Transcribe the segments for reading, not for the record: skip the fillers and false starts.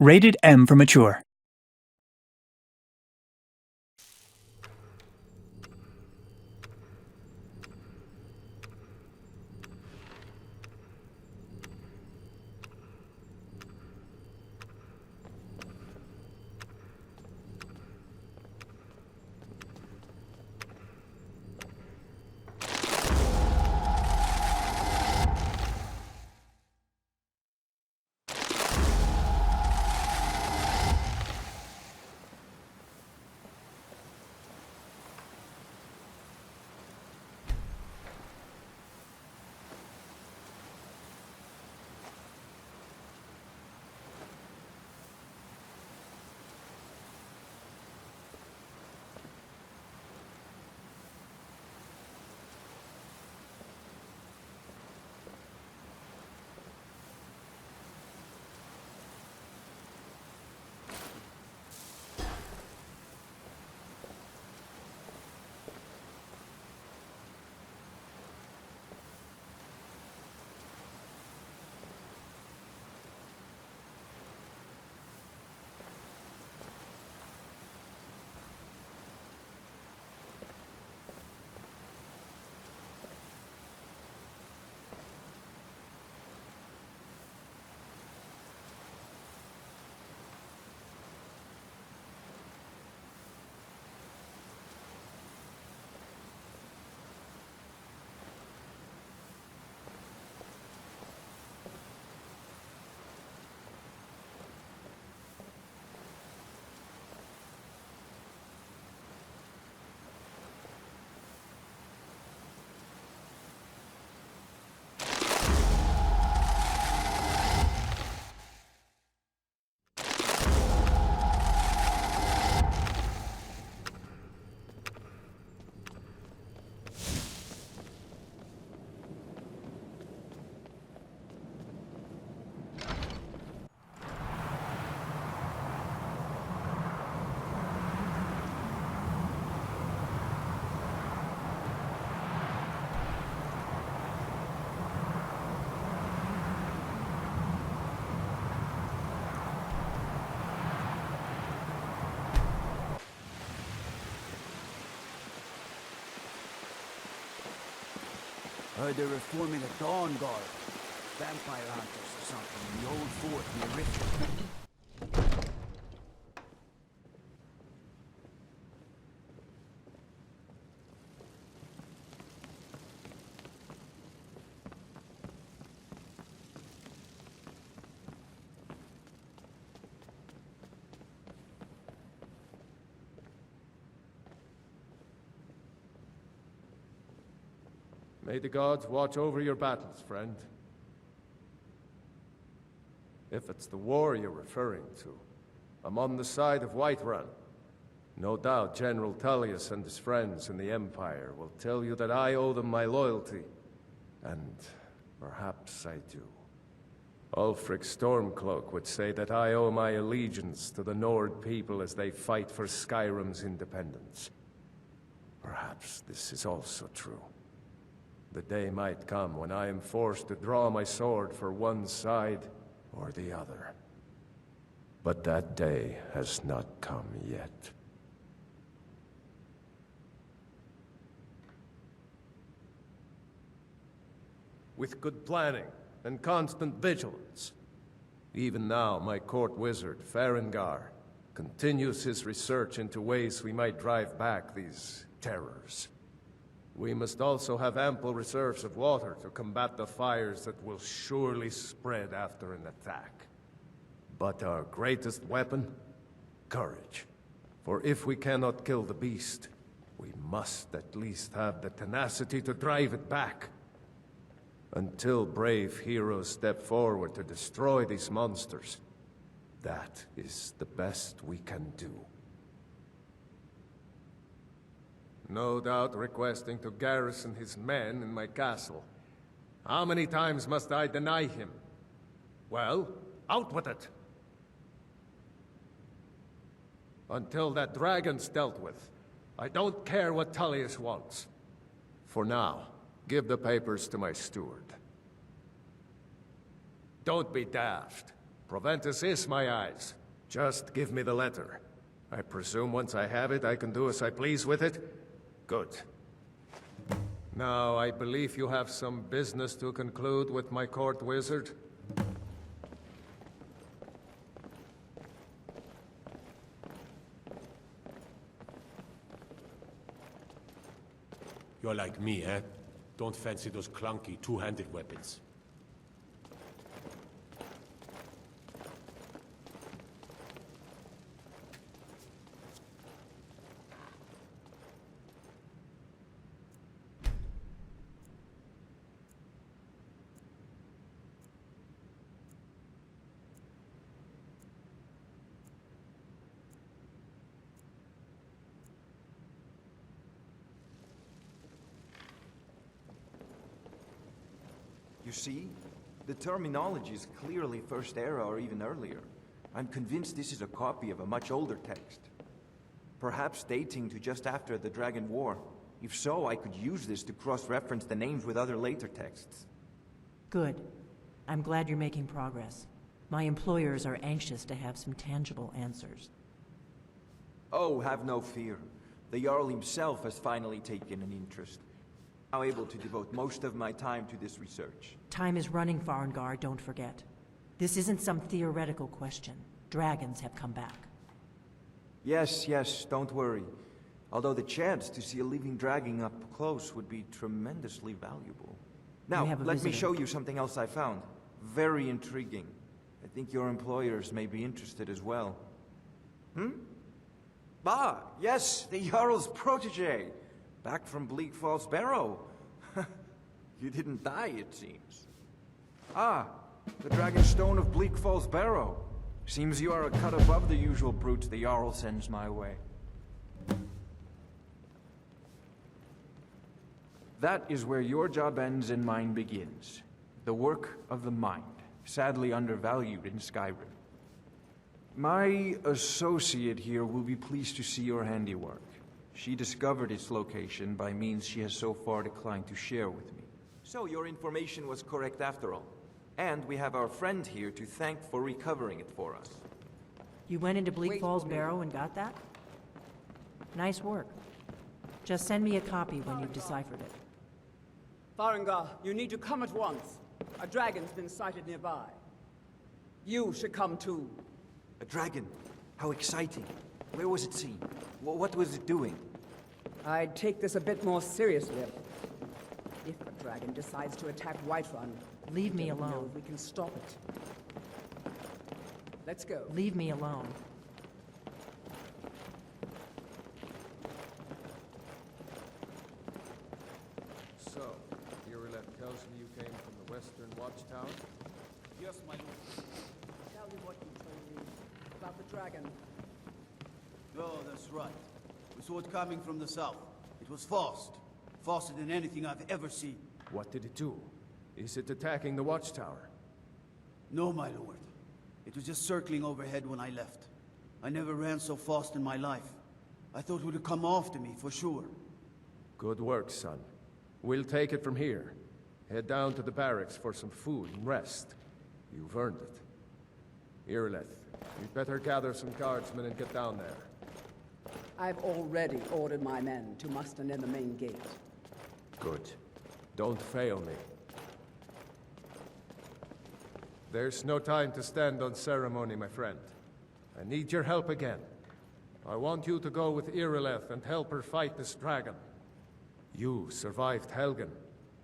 Rated M for mature. Heard they're reforming a Dawn Guard. Vampire hunters or something in the old fort near Rift. May the gods watch over your battles, friend. If it's the war you're referring to, I'm on the side of Whiterun. No doubt General Tullius and his friends in the Empire will tell you that I owe them my loyalty. And perhaps I do. Ulfric Stormcloak would say that I owe my allegiance to the Nord people as they fight for Skyrim's independence. Perhaps this is also true. The day might come when I am forced to draw my sword for one side or the other. But that day has not come yet. With good planning and constant vigilance. Even now, my court wizard, Farengar, continues his research into ways we might drive back these terrors. We must also have ample reserves of water to combat the fires that will surely spread after an attack. But our greatest weapon? Courage. For if we cannot kill the beast, we must at least have the tenacity to drive it back. Until brave heroes step forward to destroy these monsters, that is the best we can do. No doubt requesting to garrison his men in my castle. How many times must I deny him? Well, out with it! Until that dragon's dealt with, I don't care what Tullius wants. For now, give the papers to my steward. Don't be daft. Proventus is my eyes. Just give me the letter. I presume once I have it, I can do as I please with it? Good. Now, I believe you have some business to conclude with my court wizard? You're like me, eh? Don't fancy those clunky, two-handed weapons. You see? The terminology is clearly First Era or even earlier. I'm convinced this is a copy of a much older text. Perhaps dating to just after the Dragon War. If so, I could use this to cross-reference the names with other later texts. Good. I'm glad you're making progress. My employers are anxious to have some tangible answers. Oh, have no fear. The Jarl himself has finally taken an interest. I'm now able to devote most of my time to this research. Time is running, Farengar, don't forget. This isn't some theoretical question. Dragons have come back. Yes, don't worry. Although the chance to see a living dragon up close would be tremendously valuable. Now, let me show you something else I found. Very intriguing. I think your employers may be interested as well. Ah, yes, the Jarl's protege. Back from Bleak Falls Barrow. You didn't die, it seems. Ah, the Dragonstone of Bleak Falls Barrow. Seems you are a cut above the usual brutes the Jarl sends my way. That is where your job ends and mine begins. The work of the mind, sadly undervalued in Skyrim. My associate here will be pleased to see your handiwork. She discovered its location by means she has so far declined to share with me. So your information was correct after all. And we have our friend here to thank for recovering it for us. You went into Bleak Falls Barrow and got that? Nice work. Just send me a copy when you've deciphered it. Farengar, you need to come at once. A dragon's been sighted nearby. You should come too. A dragon? How exciting. Where was it seen? What was it doing? I'd take this a bit more seriously. If a dragon decides to attack Whiterun, Leave me I don't know alone. if we can stop it. Let's go. Leave me alone. So, Irileth tells me you came from the Western Watchtower? Yes, my lord. Tell me what you told me about the dragon. Oh, that's right. We saw it coming from the south. It was fast. Faster than anything I've ever seen. What did it do? Is it attacking the Watchtower? No, my lord. It was just circling overhead when I left. I never ran so fast in my life. I thought it would come after me, for sure. Good work, son. We'll take it from here. Head down to the barracks for some food and rest. You've earned it. Irileth, you'd better gather some guardsmen and get down there. I've already ordered my men to muster near the main gate. Good. Don't fail me. There's no time to stand on ceremony, my friend. I need your help again. I want you to go with Irileth and help her fight this dragon. You survived Helgen,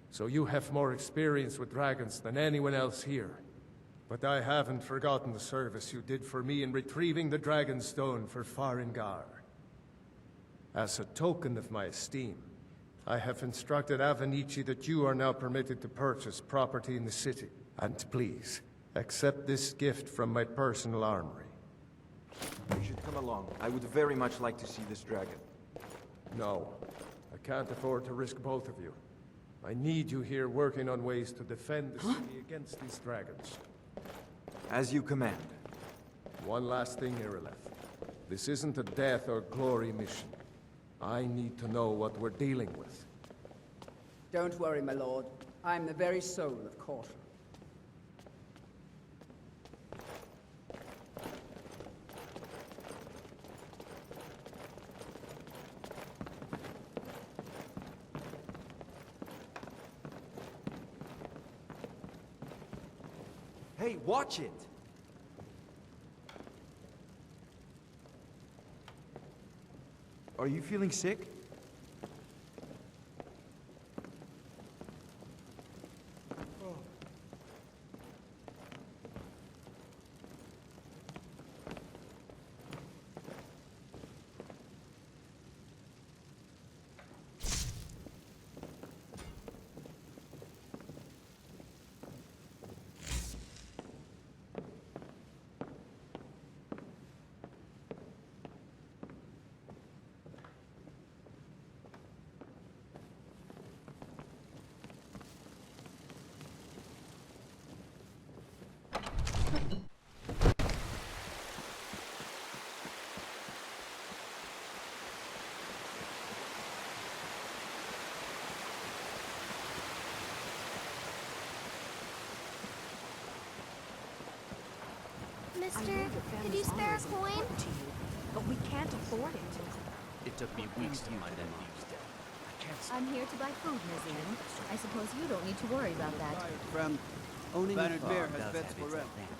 so you have more experience with dragons than anyone else here. But I haven't forgotten the service you did for me in retrieving the Dragonstone for Farengar. As a token of my esteem, I have instructed Avenici that you are now permitted to purchase property in the city. And please, accept this gift from my personal armory. You should come along. I would very much like to see this dragon. No, I can't afford to risk both of you. I need you here working on ways to defend the city against these dragons. As you command. One last thing, Irileth. This isn't a death or glory mission. I need to know what we're dealing with. Don't worry, my lord. I'm the very soul of caution. Hey, watch it! Are you feeling sick? Mister, could you spare a coin? To you, but we can't afford it. It took me weeks to find that news dead. I can't I'm here to buy food, Nazim. I suppose you don't need to worry about that. From owning a farm Bear does has bets have for its rent. advantages.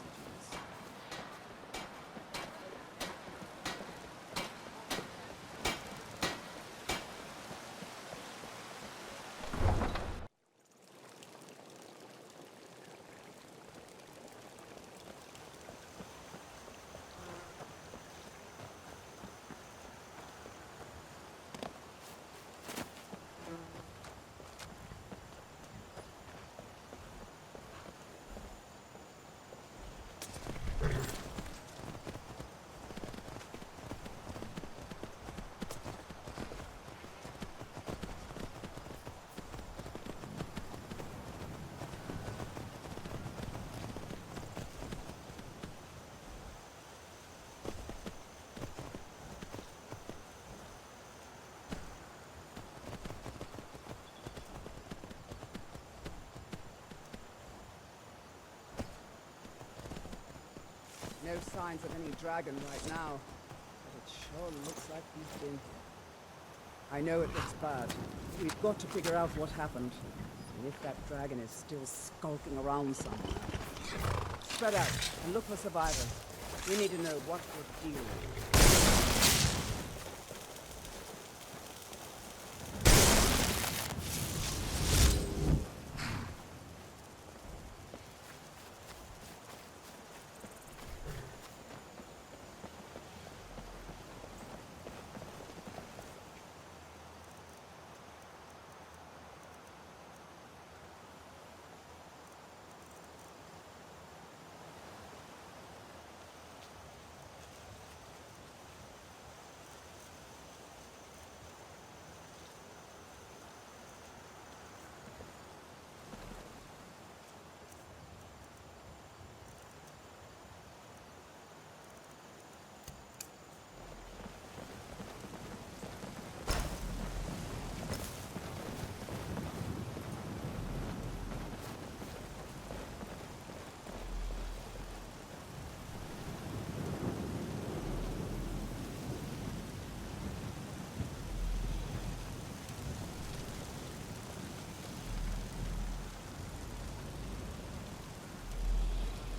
No signs of any dragon right now, but it sure looks like he's been. I know it looks bad. We've got to figure out what happened, and if that dragon is still skulking around somewhere. Spread out and look for survivors. We need to know what we're dealing with.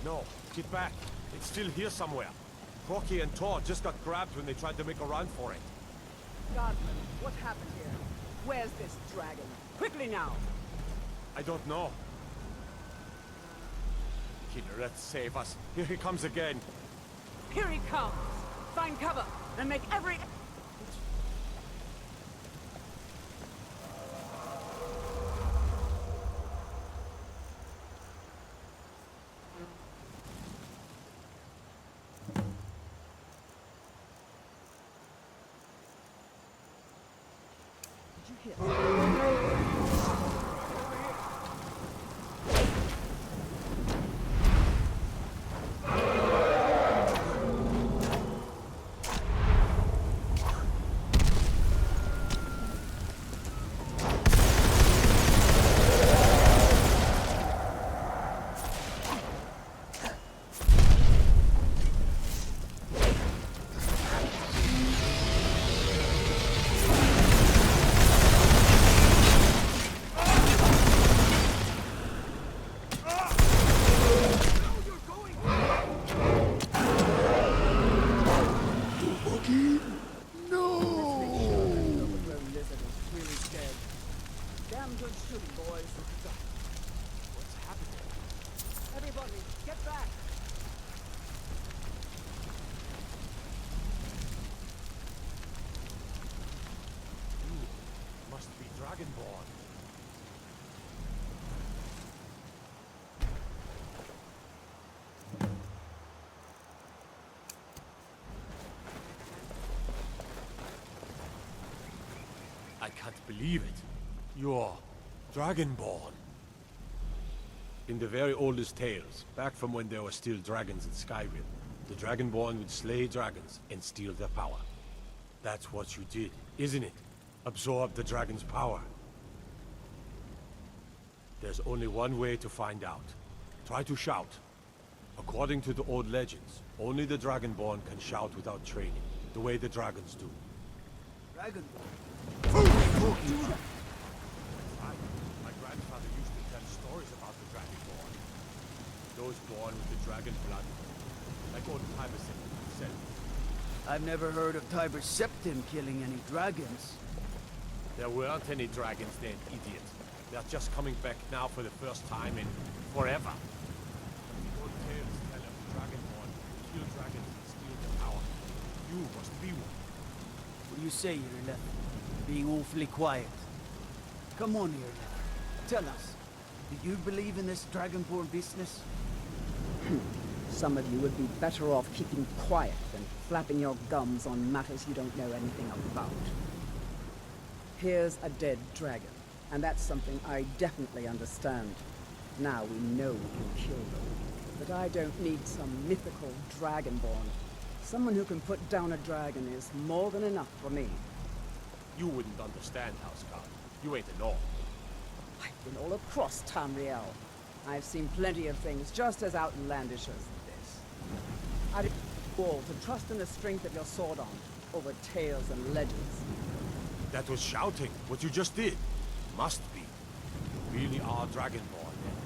No, get back. It's still here somewhere. Crocky and Tor just got grabbed when they tried to make a run for it. Guardsman, what happened here? Where's this dragon? Quickly now! I don't know. Killer, save us. Here he comes again. Here he comes! Find cover and make every... Did you hear? must be Dragonborn. I can't believe it. You're Dragonborn. In the very oldest tales, back from when there were still dragons in Skyrim, the Dragonborn would slay dragons and steal their power. That's what you did, isn't it? Absorb the dragon's power. There's only one way to find out. Try to shout. According to the old legends, only the Dragonborn can shout without training, the way the dragons do. Dragonborn? My grandfather used to tell stories about the Dragonborn. Those born with the dragon blood, like old Tiber said. I've never heard of Tiber Septim killing any dragons. There weren't any dragons then, idiot. They're just coming back now for the first time in forever. The old tales tell of the Dragonborn who kill dragons and steal their power. You must be one. What do you say, Irla? Being awfully quiet. Come on, Irla. Tell us, do you believe in this Dragonborn business? Some of you would be better off keeping quiet than flapping your gums on matters you don't know anything about. Here's a dead dragon, and that's something I definitely understand. Now we know we can kill them. But I don't need some mythical Dragonborn. Someone who can put down a dragon is more than enough for me. You wouldn't understand, Houseguard. You ain't a North. I've been all across Tamriel. I've seen plenty of things just as outlandish as this. I'd all to trust in the strength of your sword arm over tales and legends. That was shouting, what you just did. Must be. You really are Dragonborn, then.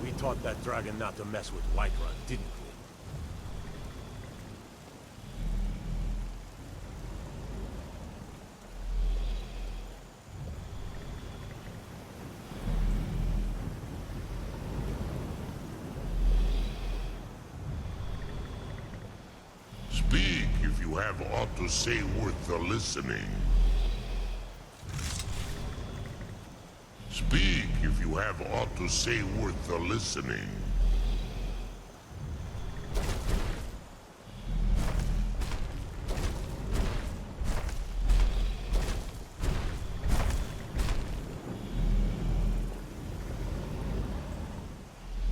We taught that dragon not to mess with Whiterun, didn't we? Speak if you have aught to say worth the listening. Speak if you have aught to say worth the listening.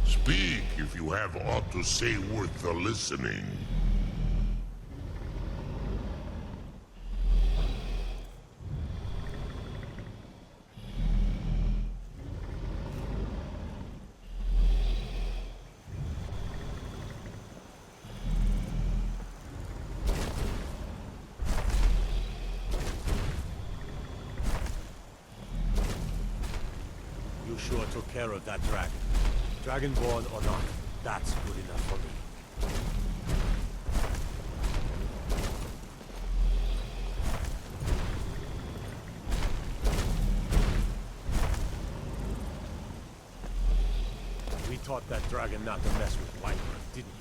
Speak if you have aught to say worth the listening. You sure took care of that dragon. Dragonborn or not, that's good enough for me. We taught that dragon not to mess with Whiterun, didn't we?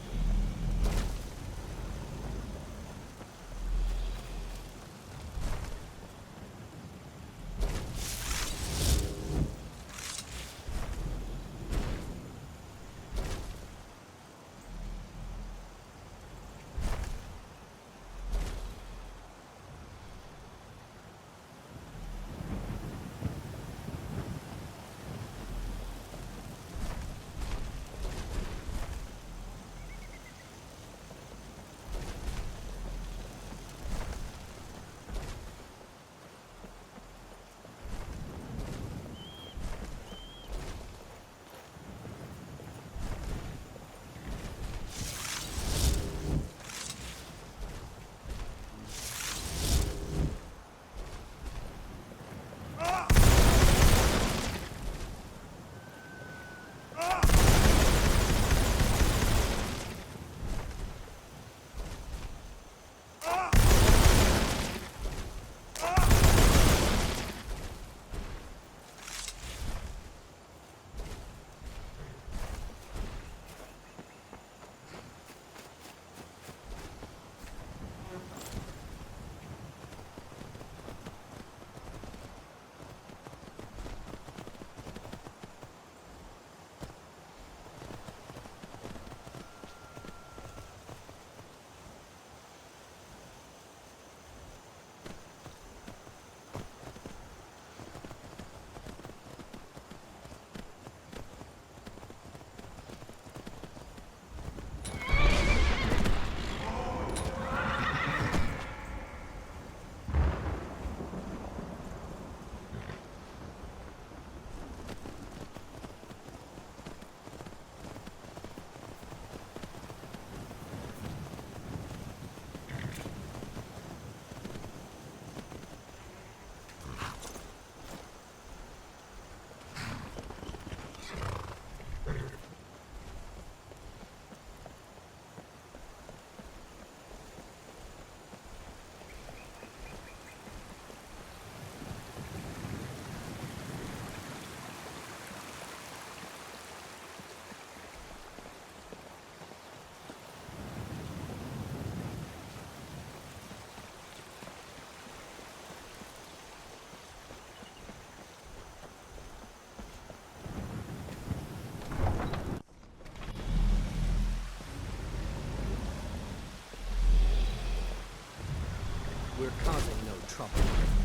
We're causing no trouble.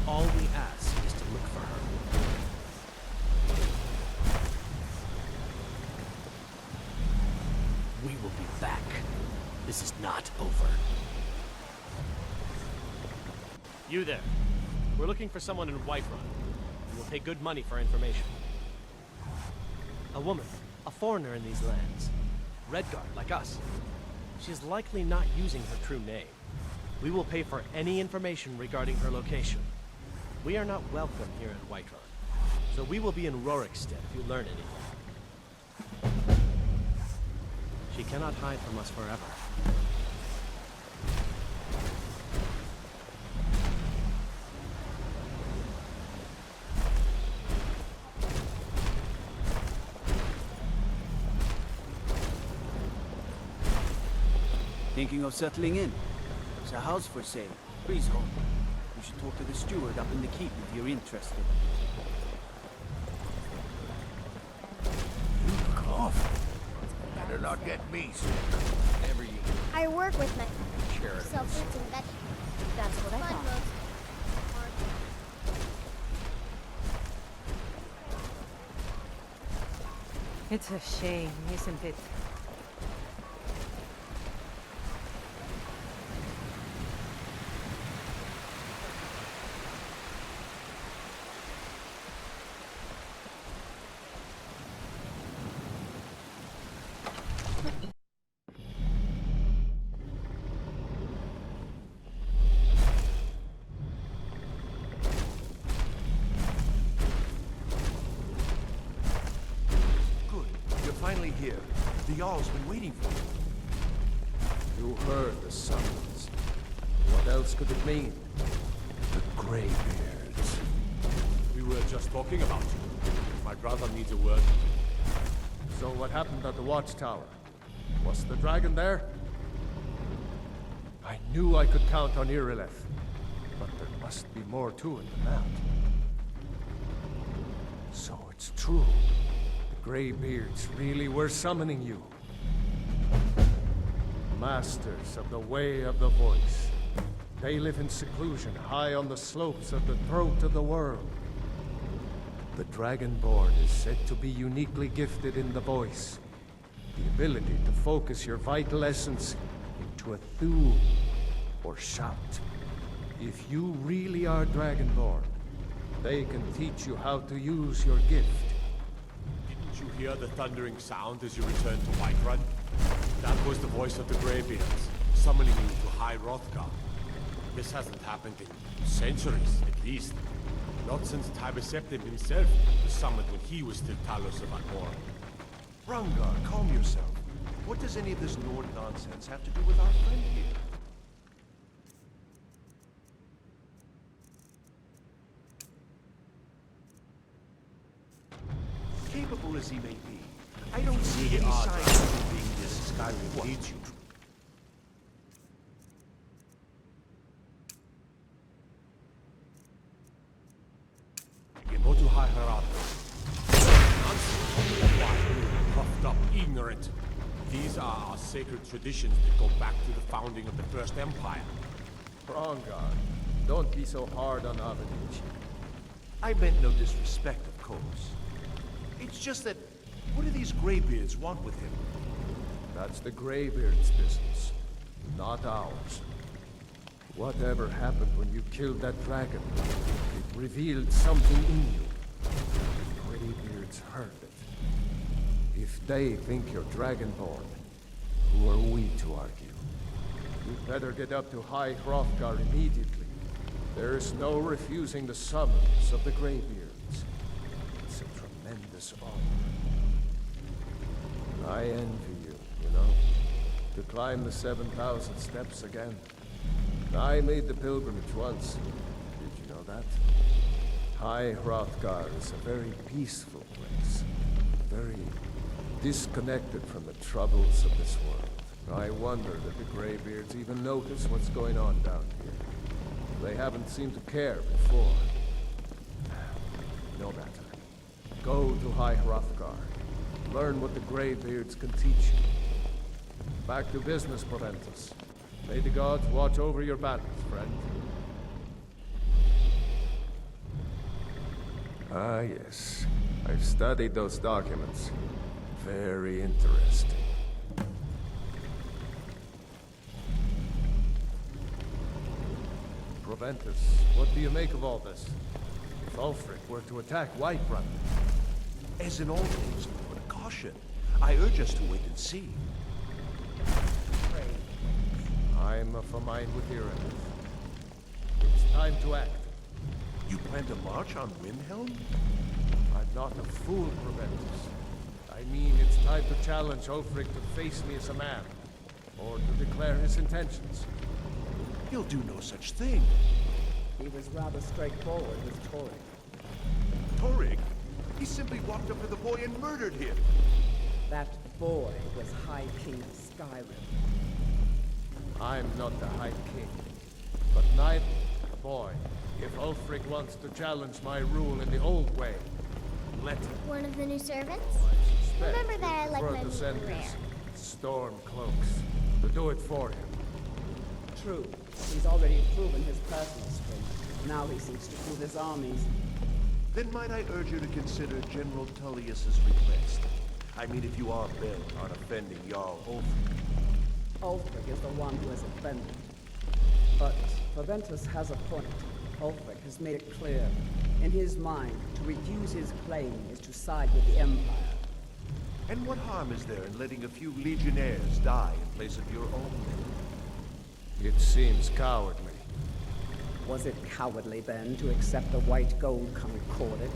All we ask is to look for her. We will be back. This is not over. You there. We're looking for someone in Whiterun. And we'll pay good money for information. A woman. A foreigner in these lands. Redguard, like us. She's likely not using her true name. We will pay for any information regarding her location. We are not welcome here in Whiterun, so we will be in Rorikstead if you learn anything. She cannot hide from us forever. Thinking of settling in? There's a house for sale. Please home. You should talk to the steward up in the keep if you're interested. You cough. Better not get me sick. Never you. I work with my Charity. sell fruits and vegetables. That's what I thought. It's a shame, isn't it? Finally here. The Jarl's been waiting for you. You heard the summons. What else could it mean? The greybeards. We were just talking about you. My brother needs a word. So what happened at the watchtower? Was the dragon there? I knew I could count on Irileth, but there must be more to it than that. So it's true. Greybeards really were summoning you. Masters of the Way of the Voice. They live in seclusion, high on the slopes of the throat of the world. The Dragonborn is said to be uniquely gifted in the voice. The ability to focus your vital essence into a thum or shout. If you really are Dragonborn, they can teach you how to use your gift. Didn't you hear the thundering sound as you returned to Whiterun? That was the voice of the greybeards, summoning you to High Hrothgar. This hasn't happened in centuries, at least. Not since Tibeseptim himself was summoned when he was still Talos of Almora. Rangar, calm yourself. What does any of this Nord nonsense have to do with our friend here? Capable as he may be, I don't see any signs of him being this Skyrim needs you. Go to High Hrothgar. Puffed up, ignorant. These are our sacred traditions that go back to the founding of the First Empire. Rangar, don't be so hard on Avenich. I meant no disrespect, of course. It's just that, what do these greybeards want with him? That's the Greybeards' business, not ours. Whatever happened when you killed that dragon, it revealed something in you. The Greybeards heard it. If they think you're Dragonborn, who are we to argue? You'd better get up to High Hrothgar immediately. There's no refusing the summons of the Greybeards. It's a tremendous honor. I envy you, you know, to climb the 7,000 steps again. I made the pilgrimage once. Did you know that? High Hrothgar is a very peaceful place. Very disconnected from the troubles of this world. I wonder that the Greybeards even notice what's going on down here. They haven't seemed to care before. No matter. Go to High Hrothgar. Learn what the Greybeards can teach you. Back to business, Proventus. May the gods watch over your battles, friend. Ah, yes. I've studied those documents. Very interesting. Proventus, what do you make of all this? If Ulfric were to attack Whiterun, As in all things, Lord, caution. I urge us to wait and see. I'm of a mind with Irenath. It's time to act. You plan to march on Windhelm? I'm not a fool, Proventus. I mean, it's time to challenge Ulfric to face me as a man, or to declare his intentions. He'll do no such thing. He was rather straightforward with Torrik. Torrik? He simply walked up to the boy and murdered him. That boy was High King of Skyrim. I'm not the High King, but neither a boy. If Ulfric wants to challenge my rule in the old way, let him. One of the new servants? I suspect Remember that I he'd like prefer my to meat send rare. his storm cloaks to do it for him. True. He's already proven his personal strength. Now he seeks to prove his armies. Then might I urge you to consider General Tullius's request? I mean, if you are bent on offending Jarl Ulfric. Ulfric is the one who has offended. But Proventus has a point. Ulfric has made it clear. In his mind, to refuse his claim is to side with the Empire. And what harm is there in letting a few legionnaires die in place of your own men? It seems cowardly. Was it cowardly, then, to accept the white gold concordate?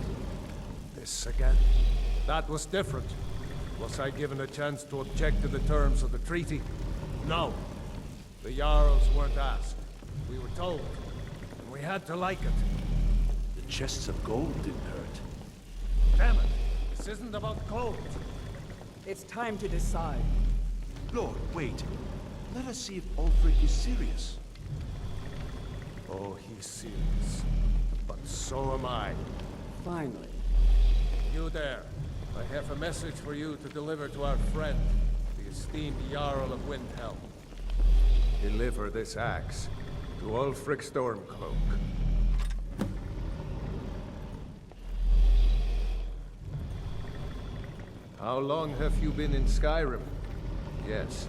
This again? That was different. Was I given a chance to object to the terms of the treaty? No. The Jarls weren't asked. We were told. And we had to like it. The chests of gold didn't hurt. Damn it! This isn't about gold. It's time to decide. Lord, wait. Let us see if Ulfric is serious. Oh, he's serious. But so am I. Finally. You there. I have a message for you to deliver to our friend, the esteemed Jarl of Windhelm. Deliver this axe to Ulfric Stormcloak. How long have you been in Skyrim? Yes.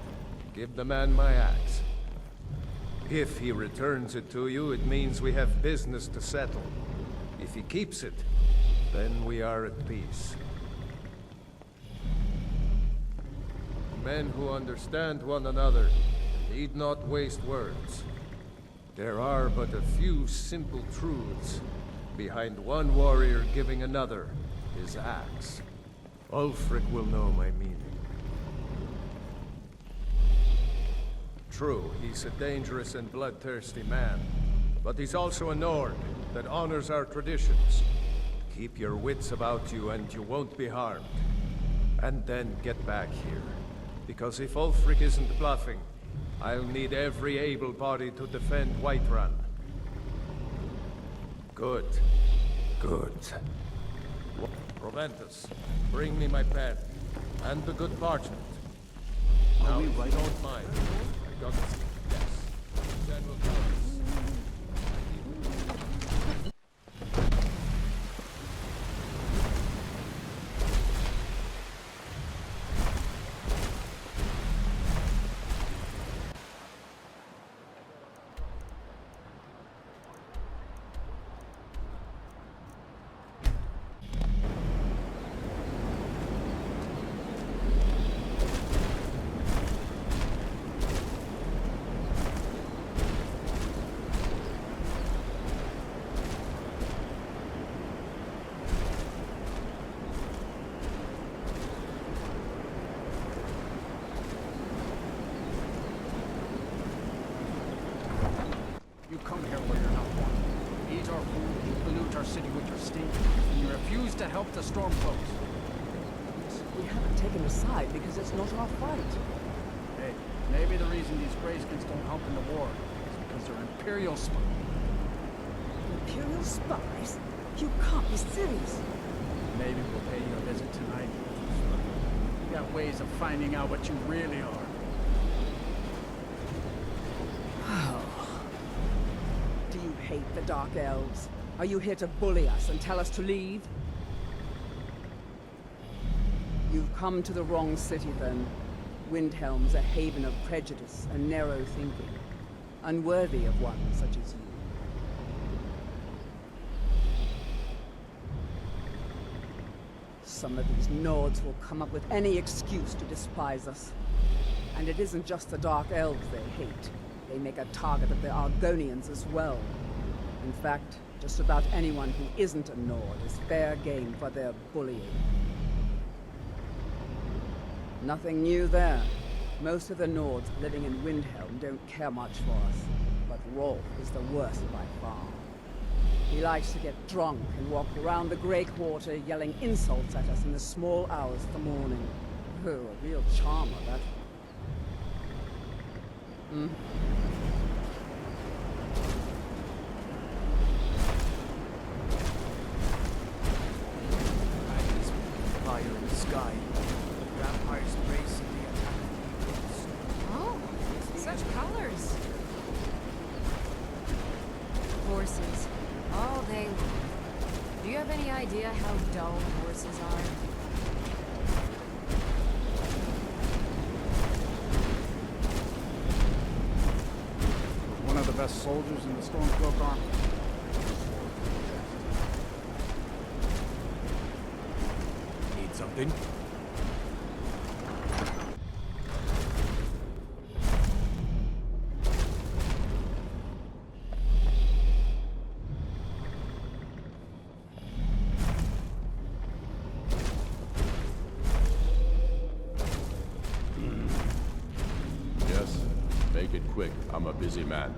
Give the man my axe. If he returns it to you, it means we have business to settle. If he keeps it, then we are at peace. Men who understand one another need not waste words. There are but a few simple truths behind one warrior giving another his axe. Ulfric will know my meaning. True, he's a dangerous and bloodthirsty man, but he's also a Nord that honors our traditions. Keep your wits about you and you won't be harmed. And then get back here. Because if Ulfric isn't bluffing, I'll need every able body to defend Whiterun. Good. Good. Proventus, bring me my pen. And the good parchment. Now, if you don't mind, I've got to... Yes. General Tullius. You come here where you're not wanted. Eat our food, you pollute our city with your stink, and you refuse to help the Stormcloaks. We haven't taken a side because it's not our fight. Hey, maybe the reason these Greyskins don't help in the war is because they're Imperial spies. Imperial spies? You can't be serious. Maybe we'll pay you a visit tonight. We got ways of finding out what you really are. Do you hate the Dark Elves? Are you here to bully us and tell us to leave? You've come to the wrong city, then. Windhelm's a haven of prejudice and narrow thinking, unworthy of one such as you. Some of these Nords will come up with any excuse to despise us. And it isn't just the Dark Elves they hate. They make a target of the Argonians as well. In fact, just about anyone who isn't a Nord is fair game for their bullying. Nothing new there. Most of the Nords living in Windhelm don't care much for us. But Rolf is the worst by far. He likes to get drunk and walk around the Grey Quarter yelling insults at us in the small hours of the morning. Oh, a real charmer, that. Fire in the sky. The vampires race and they attack the peoples. Oh, such colors. Horses. All day long. Do you have any idea how dull horses are? One of the best soldiers in the Stormcloak army. Need something? Yes, make it quick. I'm a busy man.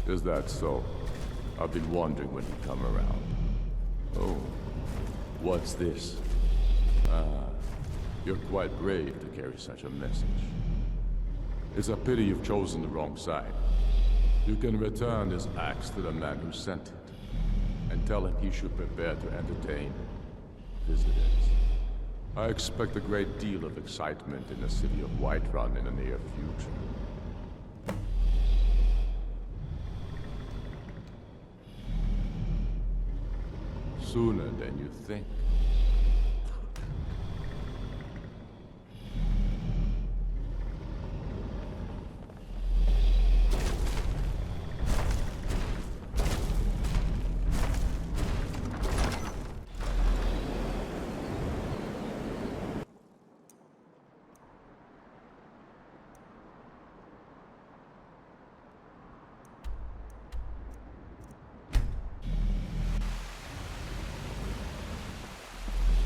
Is that so? I've been wondering when you come around. Oh, what's this? Ah, you're quite brave to carry such a message. It's a pity you've chosen the wrong side. You can return this axe to the man who sent it, and tell him he should prepare to entertain visitors. I expect a great deal of excitement in the city of Whiterun in the near future. Sooner than you think.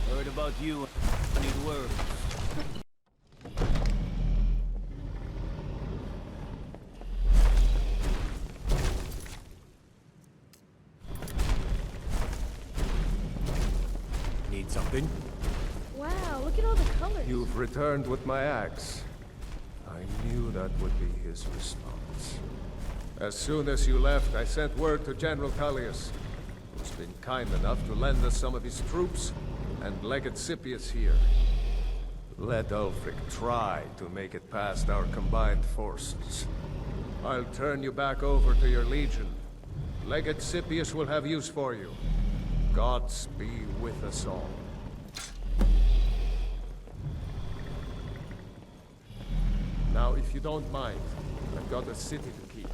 Heard about you. I need words. Need something? Wow, look at all the colors. You've returned with my axe. I knew that would be his response. As soon as you left, I sent word to General Tullius, who's been kind enough to lend us some of his troops, and Legate Scipius here. Let Ulfric try to make it past our combined forces. I'll turn you back over to your legion. Legate Scipius will have use for you. Gods be with us all. Now, if you don't mind, I've got a city to keep.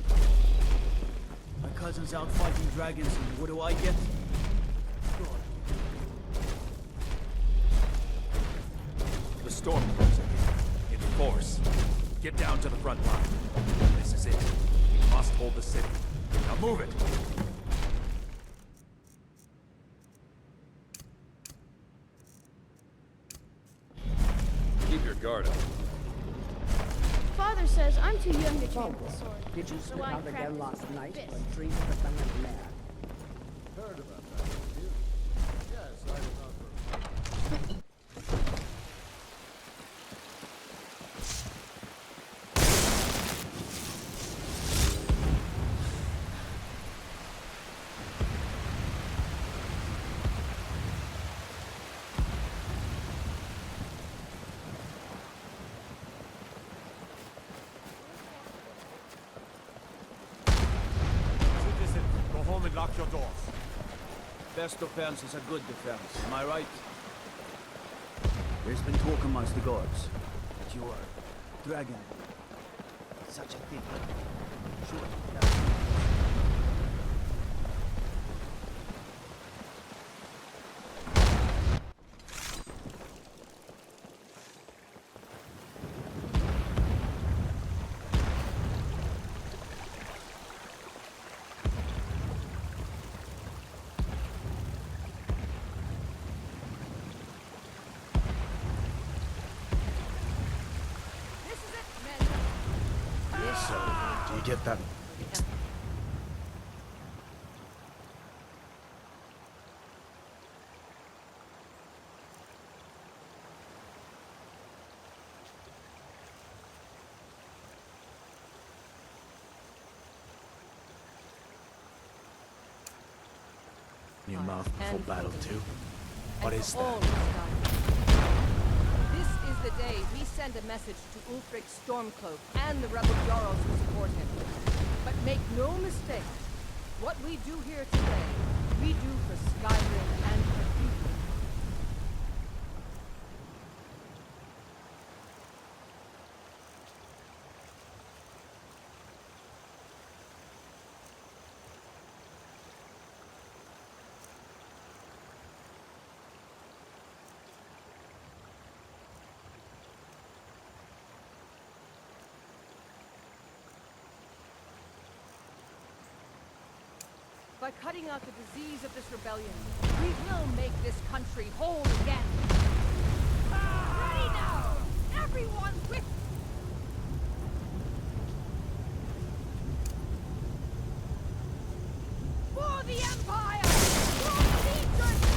My cousin's out fighting dragons, and what do I get? The Stormcloaks are here. In force. Get down to the front line. This is it. We must hold the city. Now move it! Keep your guard up. Father says I'm too young to train the sword. Did you So slip I out again practice last night fist. or dream of a bad mare? Heard about that, did you? Yes, I remember. Citizens, go home and Lock your doors. Best defense is a good defense, am I right? There's been talk amongst the gods that you are dragon. Such a thing. Sure. Do you get that? In your mouth before battle too? What is that? This is the day we send a message to Ulfric's Stormcloak and the rebel Jarls who support him. But make no mistake, what we do here today, we do for Skyrim and her people. By cutting out the disease of this rebellion, we will make this country whole again. Ready now! Everyone with... For the Empire! For allegiance!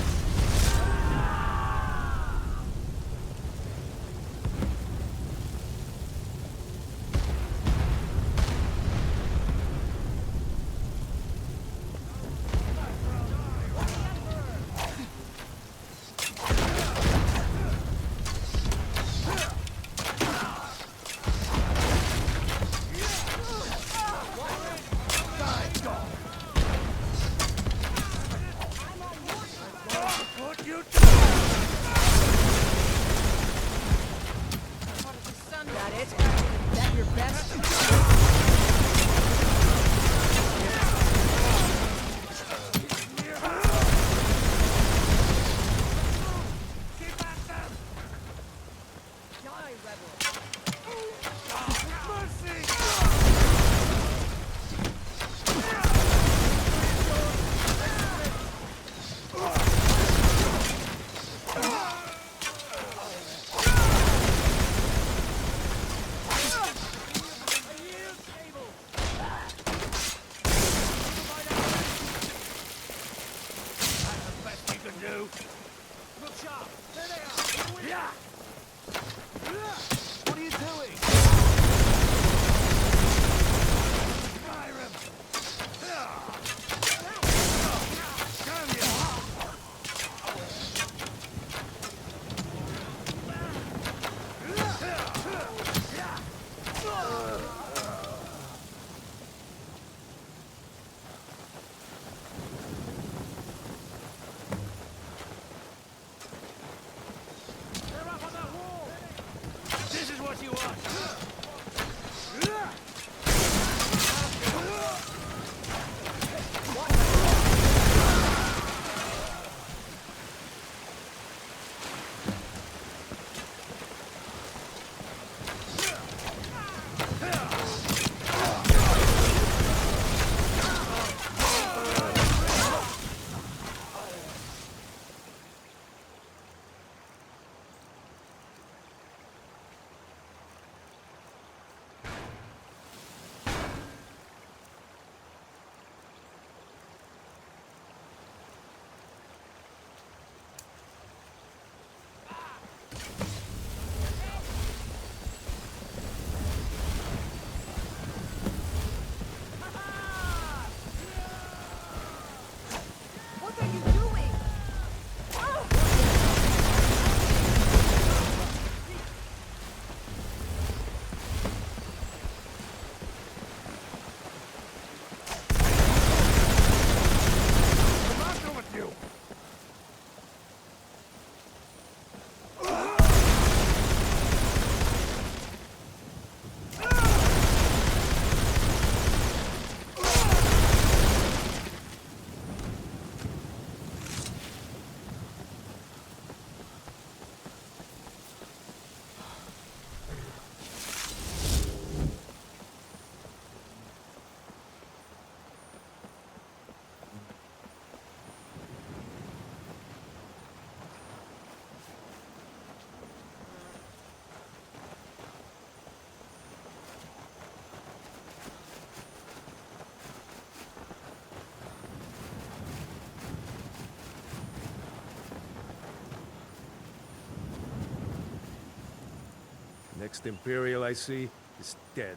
Next Imperial I see is dead.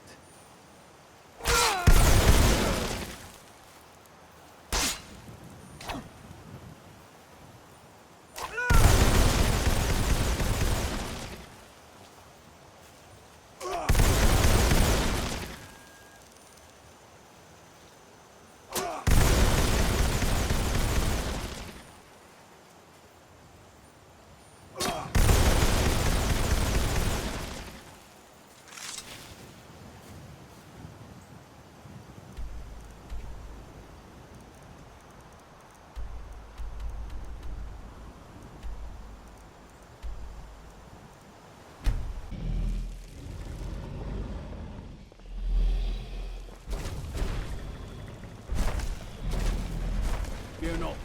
Fear not,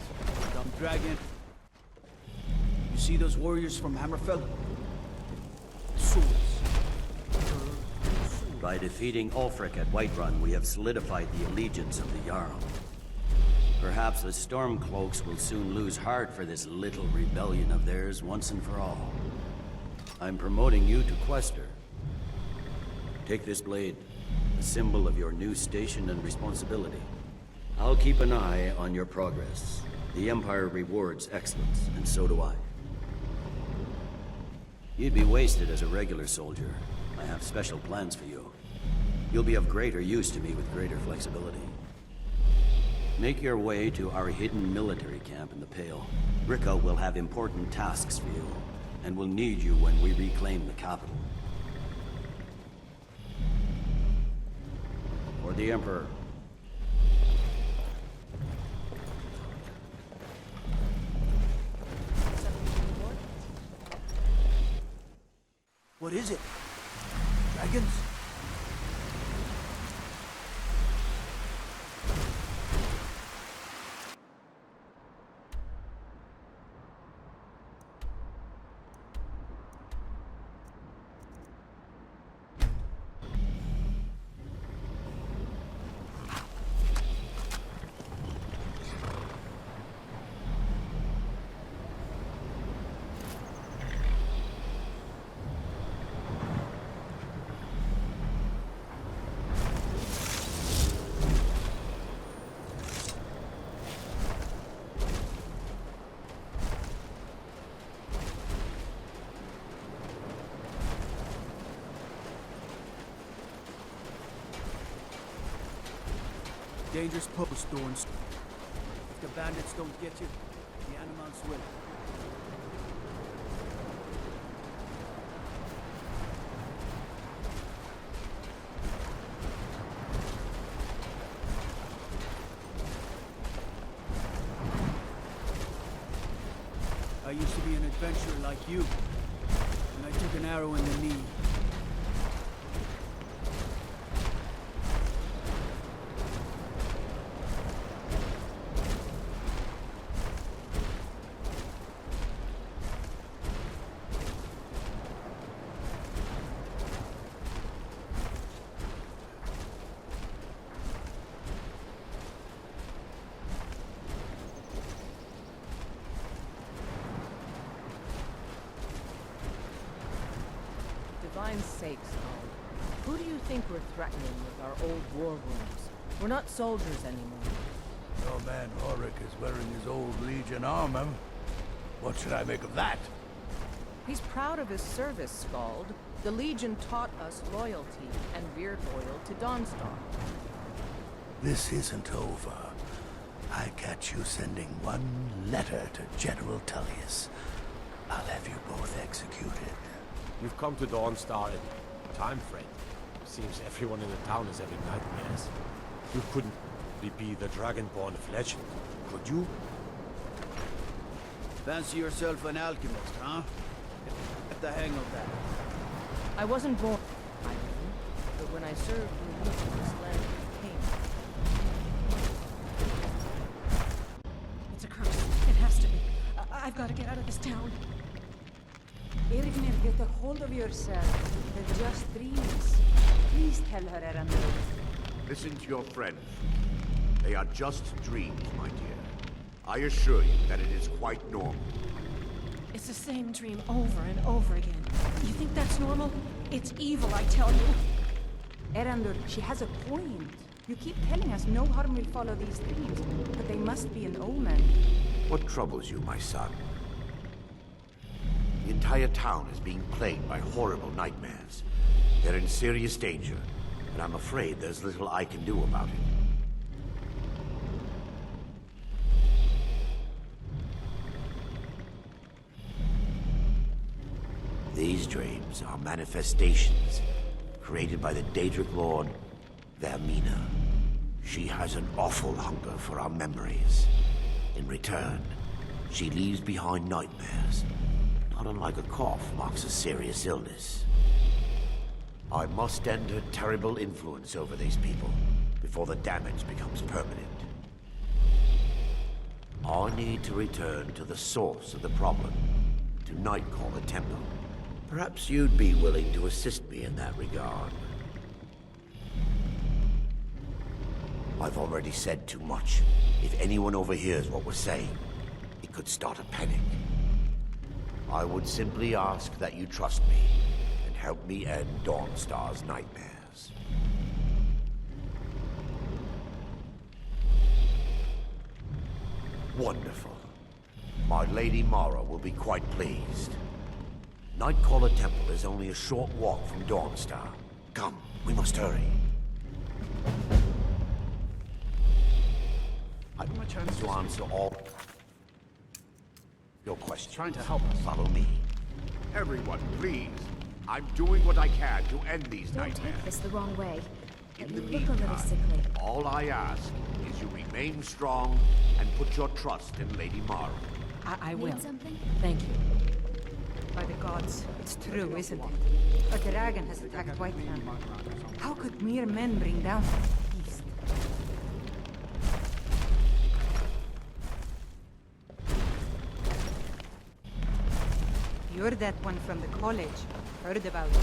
dumb dragon. You see those warriors from Hammerfell? Swords. By defeating Ulfric at Whiterun, we have solidified the allegiance of the Jarl. Perhaps the Stormcloaks will soon lose heart for this little rebellion of theirs once and for all. I'm promoting you to Quester. Take this blade, a symbol of your new station and responsibility. I'll keep an eye on your progress. The Empire rewards excellence, and so do I. You'd be wasted as a regular soldier. I have special plans for you. You'll be of greater use to me with greater flexibility. Make your way to our hidden military camp in the Pale. Ricca will have important tasks for you, and will need you when we reclaim the capital. For the Emperor. What is it? Dragons? Dangerous post, Dawnstar. If the bandits don't get you, the animals will. I used to be an adventurer like you, and I took an arrow in the knee. Divine's sake, Skull. Who do you think we're threatening with our old war wounds? We're not soldiers anymore. Your man Horik is wearing his old Legion armor. What should I make of that? He's proud of his service, Skald. The Legion taught us loyalty, and we're loyal to Dawnstar. This isn't over. I catch you sending one letter to General Tullius. I'll have you both executed. You've come to Dawnstar in time, friend. Seems everyone in the town is having nightmares. You couldn't be the Dragonborn of legend, could you? Fancy yourself an alchemist, huh? Get the hang of that. I wasn't born in Whiterun, but when I served the Legion, this land came. It's a curse. It has to be. I've got to get out of this town. Irgnir, get a hold of yourself. They're just dreams. Please tell her, Erendil. Listen to your friends. They are just dreams, my dear. I assure you that it is quite normal. It's the same dream over and over again. You think that's normal? It's evil, I tell you. Erandur, she has a point. You keep telling us no harm will follow these dreams, but they must be an omen. What troubles you, my son? The entire town is being plagued by horrible nightmares. They're in serious danger, and I'm afraid there's little I can do about it. These dreams are manifestations created by the Daedric Lord, Vermina. She has an awful hunger for our memories. In return, she leaves behind nightmares. Not unlike a cough marks a serious illness. I must end her terrible influence over these people before the damage becomes permanent. I need to return to the source of the problem, to Nightcaller Temple. Perhaps you'd be willing to assist me in that regard. I've already said too much. If anyone overhears what we're saying, it could start a panic. I would simply ask that you trust me and help me end Dawnstar's nightmares. Wonderful. My Lady Mara will be quite pleased. Nightcaller Temple is only a short walk from Dawnstar. Come, we must hurry. I have a chance to answer all your questions. Trying to help us. Follow me. Everyone, please. I'm doing what I can to end these Don't nightmares. take this the wrong way. In You the look a little meantime, sickly. all I ask is you remain strong and put your trust in Lady Mara. I will. Need something? Thank you. By the gods, it's true, isn't it? A dragon has attacked Whiterun. How could mere men bring down that beast? You're that one from the college. Heard about you.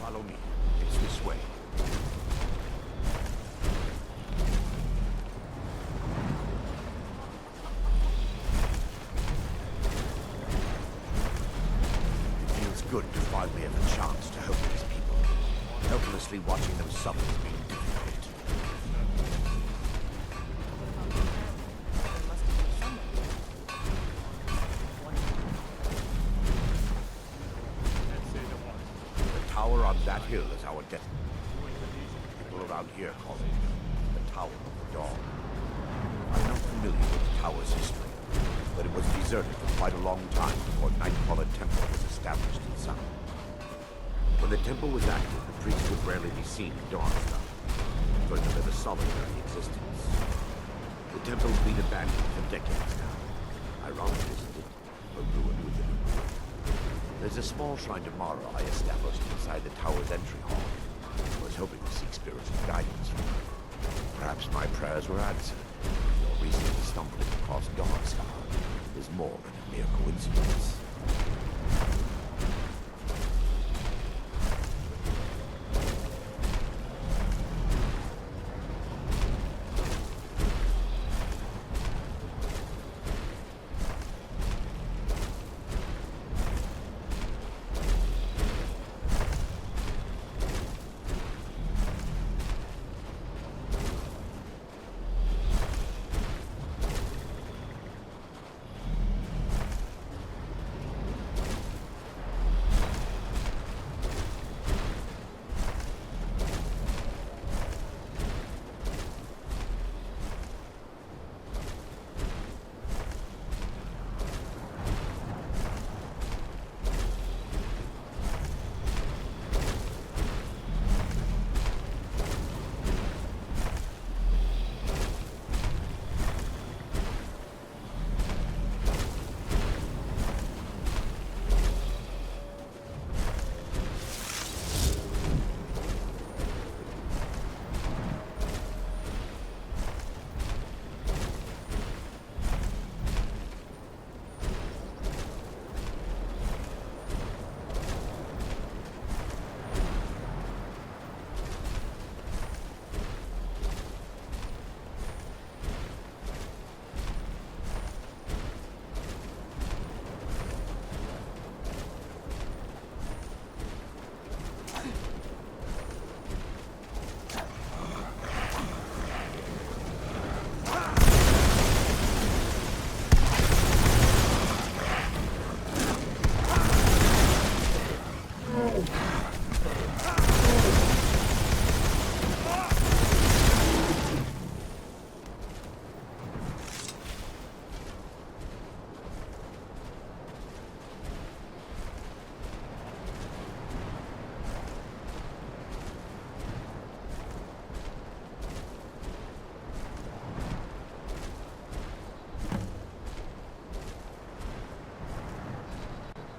Follow me. It's this way. It feels good to finally have a chance to help these people. Helplessly watching them suffer has been difficult. The tower on that hill is our destiny. People around here call it the Tower of the Dawn. I'm not familiar with the tower's history, but it was deserted for quite a long time before Nightcaller Temple was established inside. When the temple was active, the priests would rarely be seen in Dawnstar, going to live a solitary existence. The temple's been abandoned for decades now. Ironic, isn't it? A ruin within a ruin. There's a small shrine to Mara I established inside the tower's entry hall. I was hoping to seek spiritual guidance from her. Perhaps my prayers were answered. Your recently stumbling across Dawnstar is more than a mere coincidence.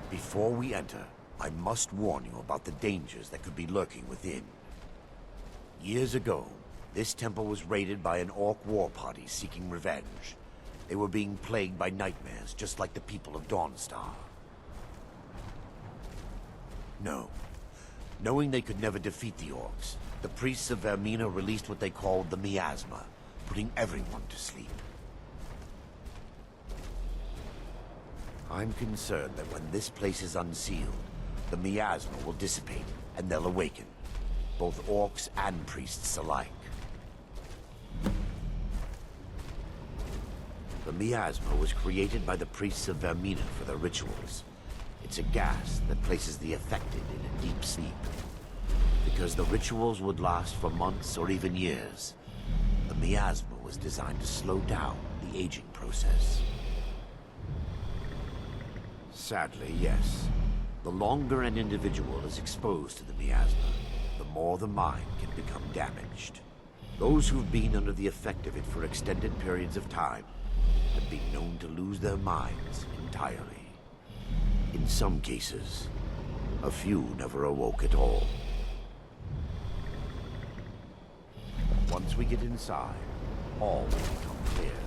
Before we enter, I must warn you about the dangers that could be lurking within. Years ago, this temple was raided by an orc war party seeking revenge. They were being plagued by nightmares, just like the people of Dawnstar. No. Knowing they could never defeat the orcs, the priests of Vermina released what they called the miasma, putting everyone to sleep. I'm concerned that when this place is unsealed, the miasma will dissipate, and they'll awaken. Both orcs and priests alike. The miasma was created by the priests of Vermina for their rituals. It's a gas that places the affected in a deep sleep. Because the rituals would last for months or even years, the miasma was designed to slow down the aging process. Sadly, yes. The longer an individual is exposed to the miasma, the more the mind can become damaged. Those who've been under the effect of it for extended periods of time have been known to lose their minds entirely. In some cases, a few never awoke at all. Once we get inside, all will become clear.